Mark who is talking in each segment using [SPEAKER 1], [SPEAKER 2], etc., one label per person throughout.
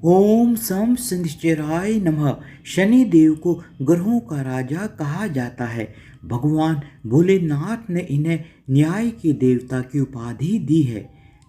[SPEAKER 1] ओम सम शनिश्चराय नमः। शनि देव को ग्रहों का राजा कहा जाता है। भगवान भोलेनाथ ने इन्हें न्याय के देवता की उपाधि दी है।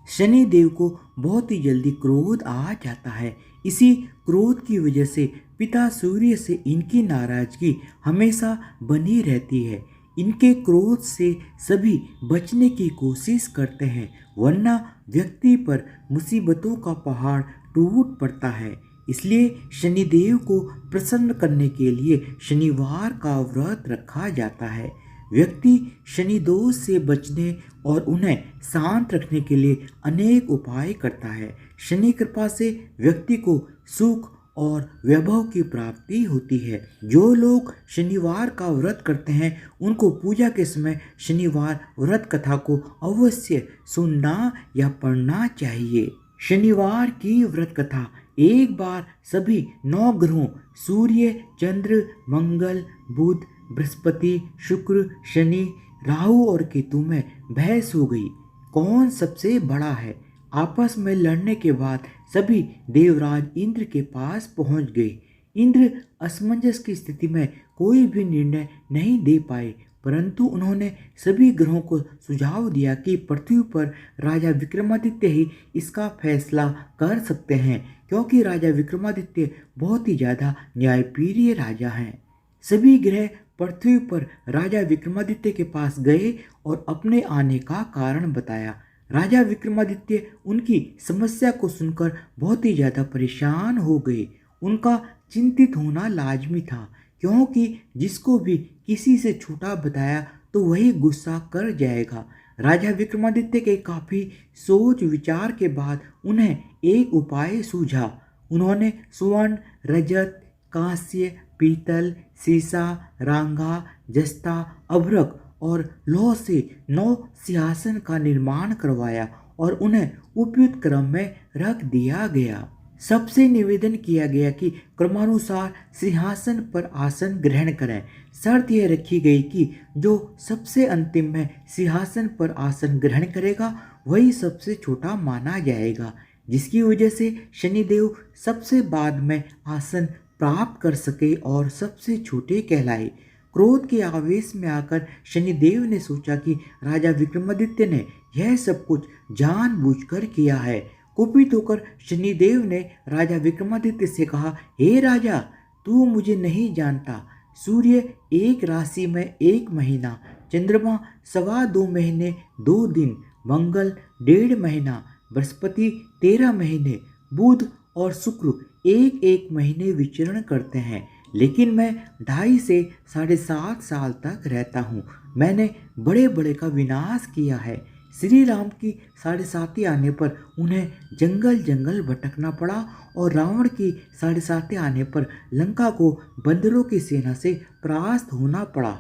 [SPEAKER 1] शनि देव को बहुत ही जल्दी क्रोध आ जाता है। इसी क्रोध की वजह से पिता सूर्य से इनकी नाराजगी हमेशा बनी रहती है। इनके क्रोध से सभी बचने की कोशिश करते हैं, वरना व्यक्ति पर मुसीबतों का पहाड़ टूट पड़ता है। इसलिए शनिदेव को प्रसन्न करने के लिए शनिवार का व्रत रखा जाता है। व्यक्ति शनि दोष से बचने और उन्हें शांत रखने के लिए अनेक उपाय करता है। शनि कृपा से व्यक्ति को सुख और वैभव की प्राप्ति होती है। जो लोग शनिवार का व्रत करते हैं उनको पूजा के समय शनिवार व्रत कथा को अवश्य सुनना या पढ़ना चाहिए। शनिवार की व्रत कथा एक बार सभी 9 ग्रहों सूर्य, चंद्र, मंगल, बुध, बृहस्पति, शुक्र, शनि, राहु और केतु में बहस हो गई। कौन सबसे बड़ा है? आपस में लड़ने के बाद सभी देवराज इंद्र के पास पहुंच गए। इंद्र असमंजस की स्थिति में कोई भी निर्णय नहीं दे पाए, परंतु उन्होंने सभी ग्रहों को सुझाव दिया कि पृथ्वी पर राजा विक्रमादित्य ही इसका फैसला कर सकते हैं, क्योंकि राजा विक्रमादित्य बहुत ही ज़्यादा न्यायप्रिय राजा हैं। सभी ग्रह पृथ्वी पर राजा विक्रमादित्य के पास गए और अपने आने का कारण बताया। राजा विक्रमादित्य उनकी समस्या को सुनकर बहुत ही ज़्यादा परेशान हो गए। उनका चिंतित होना लाजमी था, क्योंकि जिसको भी किसी से छोटा बताया तो वही गुस्सा कर जाएगा। राजा विक्रमादित्य के काफ़ी सोच विचार के बाद उन्हें एक उपाय सूझा। उन्होंने स्वर्ण, रजत, कांस्य, पीतल, सीसा, रांगा, जस्ता, अभ्रक और लौह से 9 सिंहासन का निर्माण करवाया और उन्हें उपयुक्त क्रम में रख दिया गया। सबसे निवेदन किया गया कि क्रमानुसार सिंहासन पर आसन ग्रहण करें। शर्त यह रखी गई कि जो सबसे अंतिम में सिंहासन पर आसन ग्रहण करेगा वही सबसे छोटा माना जाएगा, जिसकी वजह से शनिदेव सबसे बाद में आसन प्राप्त कर सके और सबसे छोटे कहलाए। क्रोध के आवेश में आकर शनिदेव ने सोचा कि राजा विक्रमादित्य ने यह सब कुछ जानबूझकर किया है। कुपित होकर शनिदेव ने राजा विक्रमादित्य से कहा, हे राजा, तू मुझे नहीं जानता। सूर्य एक राशि में 1 महीना, चंद्रमा 2.25 महीने 2 दिन, मंगल 1.5 महीना, बृहस्पति 13 महीने, बुध और शुक्र 1-1 महीने विचरण करते हैं। लेकिन मैं 2.5 से 7.5 साल तक रहता हूँ। मैंने बड़े बड़े का विनाश किया है। श्री राम की 7.5 आने पर उन्हें जंगल जंगल भटकना पड़ा और रावण की 7.5 आने पर लंका को बंदरों की सेना से परास्त होना पड़ा।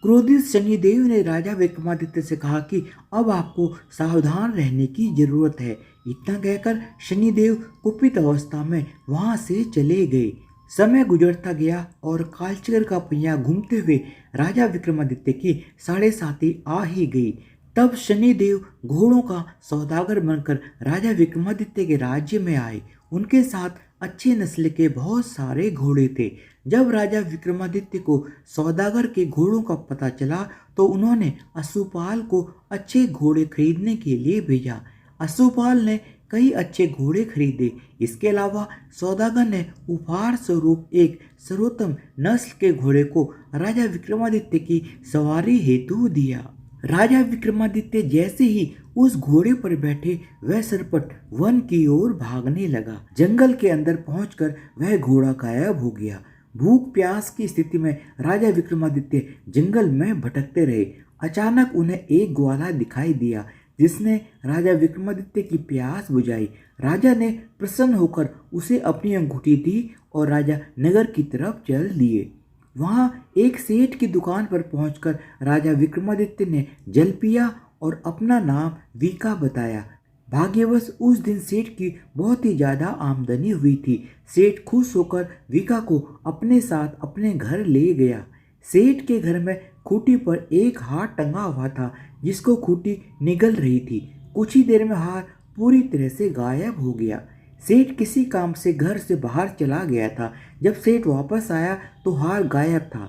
[SPEAKER 1] क्रोधित शनिदेव ने राजा विक्रमादित्य से कहा कि अब आपको सावधान रहने की जरूरत है। इतना कहकर शनिदेव कुपित अवस्था में वहां से चले गए। समय गुजरता गया और कालचक्र का पहिया घूमते हुए राजा विक्रमादित्य की 7.5 आ ही गई। तब शनिदेव घोड़ों का सौदागर बनकर राजा विक्रमादित्य के राज्य में आए। उनके साथ अच्छे नस्ल के बहुत सारे घोड़े थे। जब राजा विक्रमादित्य को सौदागर के घोड़ों का पता चला तो उन्होंने अश्वपाल को अच्छे घोड़े खरीदने के लिए भेजा। अश्वपाल ने कई अच्छे घोड़े खरीदे। इसके अलावा सौदागर ने उपहार स्वरूप एक सर्वोत्तम नस्ल के घोड़े को राजा विक्रमादित्य की सवारी हेतु दिया। राजा विक्रमादित्य जैसे ही उस घोड़े पर बैठे वह सरपट वन की ओर भागने लगा। जंगल के अंदर पहुंचकर वह घोड़ा गायब हो गया। भूख प्यास की स्थिति में राजा विक्रमादित्य जंगल में भटकते रहे। अचानक उन्हें एक ग्वाला दिखाई दिया, जिसने राजा विक्रमादित्य की प्यास बुझाई। राजा ने प्रसन्न होकर उसे अपनी अंगूठी दी और राजा नगर की तरफ चल दिए। वहां एक सेठ की दुकान पर पहुंचकर राजा विक्रमादित्य ने जल पिया और अपना नाम वीका बताया। भाग्यवश उस दिन सेठ की बहुत ही ज्यादा आमदनी हुई थी। सेठ खुश होकर वीका को अपने साथ अपने घर ले गया। सेठ के घर में खूंटी पर एक हार टंगा हुआ था, जिसको खूंटी निगल रही थी। कुछ ही देर में हार पूरी तरह से गायब हो गया। सेठ किसी काम से घर से बाहर चला गया था। जब सेठ वापस आया तो हार गायब था।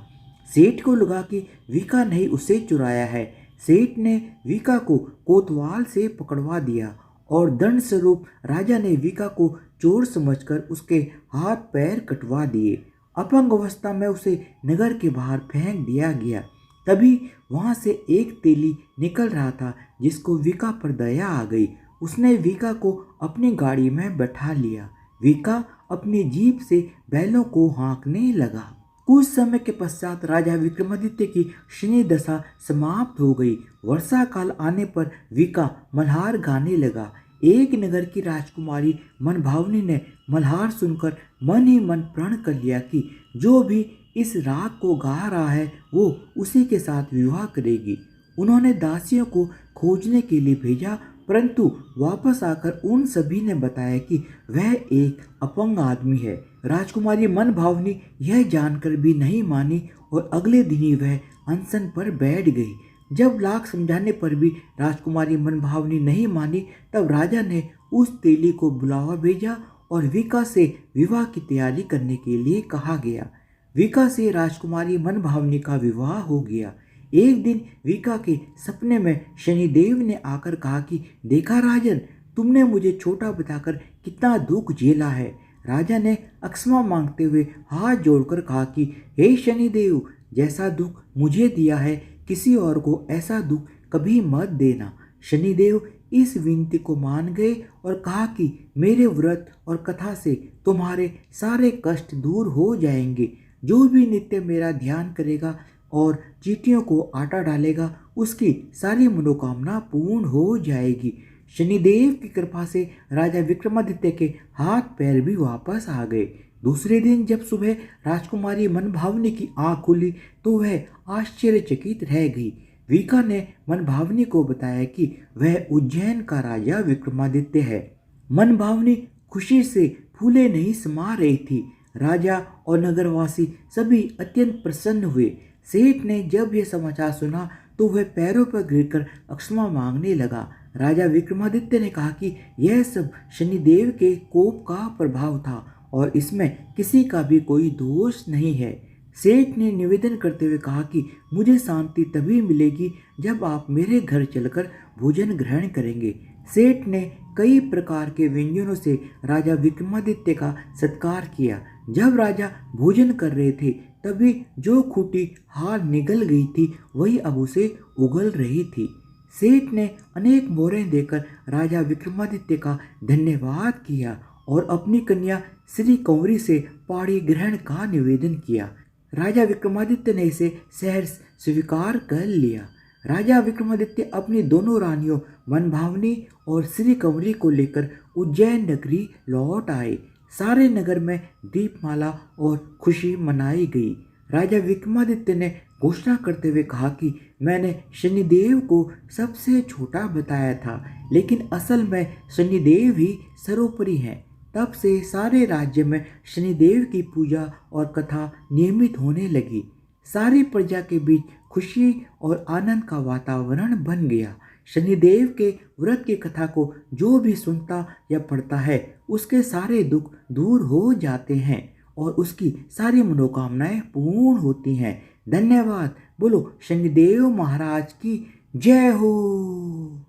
[SPEAKER 1] सेठ को लगा कि विका ने उसे चुराया है। सेठ ने विका को कोतवाल से पकड़वा दिया और दंड स्वरूप राजा ने विका को चोर समझकर उसके हाथ पैर कटवा दिए। अपंग अवस्था में उसे नगर के बाहर फेंक दिया गया। तभी वहां से एक तेली निकल रहा था जिसको विका पर दया आ गई। उसने विका को अपनी गाड़ी में बैठा लिया। विका अपनी जीप से बैलों को हाँकने लगा। कुछ समय के पश्चात राजा विक्रमादित्य की शनि दशा समाप्त हो गई। वर्षा काल आने पर विका मल्हार गाने लगा। एक नगर की राजकुमारी मनभावनी ने मल्हार सुनकर मन ही मन प्रण कर लिया कि जो भी इस राग को गा रहा है वो उसी के साथ विवाह करेगी। उन्होंने दासियों को खोजने के लिए भेजा, परंतु वापस आकर उन सभी ने बताया कि वह एक अपंग आदमी है। राजकुमारी मनभावनी यह जानकर भी नहीं मानी और अगले दिन ही वह अनशन पर बैठ गई। जब लाख समझाने पर भी राजकुमारी मनभावनी नहीं मानी, तब राजा ने उस तेली को बुलावा भेजा और विका से विवाह की तैयारी करने के लिए कहा गया। विका से राजकुमारी मनभावनी का विवाह हो गया। एक दिन विका के सपने में शनिदेव ने आकर कहा कि देखा राजन, तुमने मुझे छोटा बताकर कितना दुख झेला है। राजा ने क्षमा मांगते हुए हाथ जोड़कर कहा कि हे शनिदेव, जैसा दुख मुझे दिया है किसी और को ऐसा दुख कभी मत देना। शनिदेव इस विनती को मान गए और कहा कि मेरे व्रत और कथा से तुम्हारे सारे कष्ट दूर हो जाएंगे। जो भी नित्य मेरा ध्यान करेगा और चींटियों को आटा डालेगा उसकी सारी मनोकामना पूर्ण हो जाएगी। शनिदेव की कृपा से राजा विक्रमादित्य के हाथ पैर भी वापस आ गए। दूसरे दिन जब सुबह राजकुमारी मनभावनी की आंख खुली तो वह आश्चर्यचकित रह गई। विका ने मनभावनी को बताया कि वह उज्जैन का राजा विक्रमादित्य है। मनभावनी खुशी से फूले नहीं समा रही थी। राजा और नगरवासी सभी अत्यंत प्रसन्न हुए। सेठ ने जब यह समाचार सुना तो वह पैरों पर गिरकर क्षमा मांगने लगा। राजा विक्रमादित्य ने कहा कि यह सब शनिदेव के कोप का प्रभाव था और इसमें किसी का भी कोई दोष नहीं है। सेठ ने निवेदन करते हुए कहा कि मुझे शांति तभी मिलेगी जब आप मेरे घर चलकर भोजन ग्रहण करेंगे। सेठ ने कई प्रकार के व्यंजनों से राजा विक्रमादित्य का सत्कार किया। जब राजा भोजन कर रहे थे तभी जो खूंटी हार निगल गई थी वही अब उसे उगल रही थी। सेठ ने अनेक मोहरें देकर राजा विक्रमादित्य का धन्यवाद किया और अपनी कन्या श्री कंवरी से पाणी ग्रहण का निवेदन किया। राजा विक्रमादित्य ने इसे सहर्ष स्वीकार कर लिया। राजा विक्रमादित्य अपनी दोनों रानियों मनभावनी और श्री कंवरी को लेकर उज्जैन नगरी लौट आए। सारे नगर में दीपमाला और खुशी मनाई गई। राजा विक्रमादित्य ने घोषणा करते हुए कहा कि मैंने शनिदेव को सबसे छोटा बताया था, लेकिन असल में शनिदेव ही सर्वोपरि हैं। तब से सारे राज्य में शनिदेव की पूजा और कथा नियमित होने लगी। सारी प्रजा के बीच खुशी और आनंद का वातावरण बन गया। शनिदेव के व्रत की कथा को जो भी सुनता या पढ़ता है उसके सारे दुख दूर हो जाते हैं और उसकी सारी मनोकामनाएं पूर्ण होती हैं। धन्यवाद। बोलो शनिदेव महाराज की जय हो।